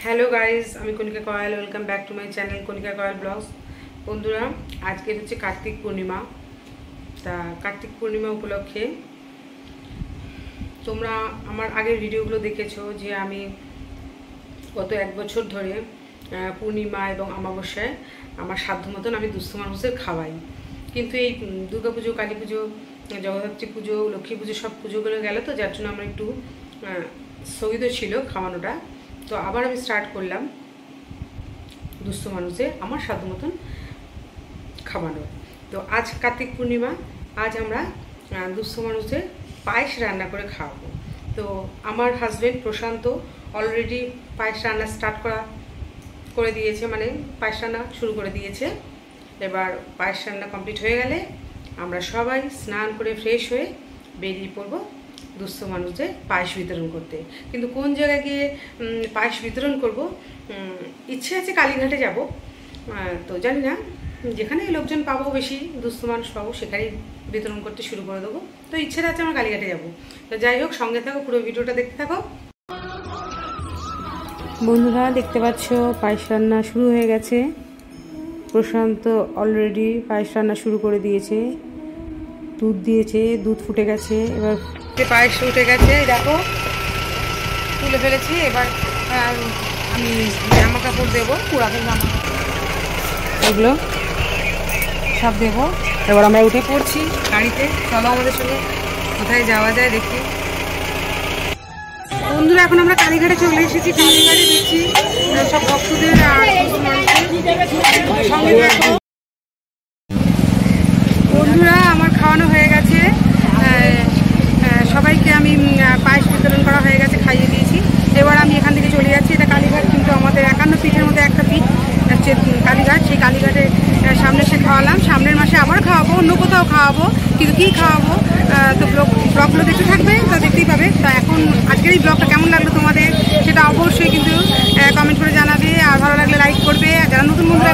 Hello guys, আমি Kanika Kayal. Welcome back to my channel Kanika Kayal vlogs. বন্ধুরা, আজকে হচ্ছে কার্তিক পূর্ণিমা। তা কার্তিক পূর্ণিমা উপলক্ষে তোমরা আমার আগের ভিডিওগুলো দেখেছো যে আমি গত 1 বছর ধরে পূর্ণিমা এবং অমাবস্যায় আমার সাধ্য মতন আমি দুস্থ মানুষদের খাওয়াই। কিন্তু এই দুর্গা পুজো, কালী পুজো, জগদ্ধাত্রী পুজো, লক্ষ্মী পুজো সব পুজোগুলো গেল, তো যার জন্য আমার একটু স্থগিত ছিল খাওয়ানোটা। তো আবার আমি স্টার্ট করলাম দুস্থ মানুষদের আমার সাধ্য মতন খাওয়ানো। তো আজ কার্তিক পূর্ণিমা, আজ আমরা দুস্থ মানুষদের পায়েস রান্না করে খাওয়াবো। তো আমার হাজব্যান্ড প্রশান্ত অলরেডি পায়েস রান্না স্টার্ট করে দিয়েছে, মানে পায়েস রান্না শুরু করে দিয়েছে। এবার পায়েস রান্না কমপ্লিট হয়ে গেলে আমরা সবাই স্নান করে ফ্রেশ হয়ে বেরিয়ে পড়বো দুস্থ মানুষদের পায়েস বিতরণ করতে। কিন্তু কোন জায়গায় গিয়ে পায়েস বিতরণ করব, ইচ্ছে আছে কালীঘাটে যাব, তো জানি না, যেখানে লোকজন পাবো, বেশি দুস্থ মানুষ পাবো, সেখানেই বিতরণ করতে শুরু করে দেবো। তো ইচ্ছেটা আছে আমার কালীঘাটে যাব। তো যাই হোক, সঙ্গে থাকো, পুরো ভিডিওটা দেখতে থাকো। বন্ধুরা, দেখতে পাচ্ছ পায়েস রান্না শুরু হয়ে গেছে। প্রশান্ত অলরেডি পায়েস রান্না শুরু করে দিয়েছে। দুধ দিয়েছে, দুধ ফুটে গেছে, এবার পায়েস উঠে গেছে, দেখো তুলে ফেলেছি। এবার আমি জামা কাপড় দেবো, পুরাতন জামা এগুলো সব দেবো। এবার আমরা উঠে পড়ছি গাড়িতে। চলো আমাদের সঙ্গে কোথায় যাওয়া যায় দেখি। বন্ধুরা, এখন আমরা কালীঘাটে চলে এসেছি। কালীঘাটে দেখছি সব ভক্তদের আর সঙ্গে। বন্ধুরা, আমার খাওয়ানো হয়ে গেছে, সবাইকে আমি পায়েস বিতরণ করা হয়ে গেছে, খাইয়ে দিয়েছি। এবার আমি এখান থেকে চলে যাচ্ছি। এটা কালীঘাট, কিন্তু আমাদের 51 পিঠের মধ্যে একটা পিঠ হচ্ছে কালীঘাট। সেই কালীঘাটের সামনে এসে খাওয়ালাম, সামনের মাসে আবার খাওয়াবো, অন্য কোথাও খাওয়াবো, কিন্তু কী খাওয়াবো তো ব্লগগুলো দেখতে থাকবে, তো দেখতেই পাবে। তো এখন আজকের এই ব্লগটা কেমন লাগলো তোমাদের, সেটা অবশ্যই কিন্তু কমেন্ট করে জানাবে। আর ভালো লাগলে লাইক করবে, যারা নতুন বন্ধুরা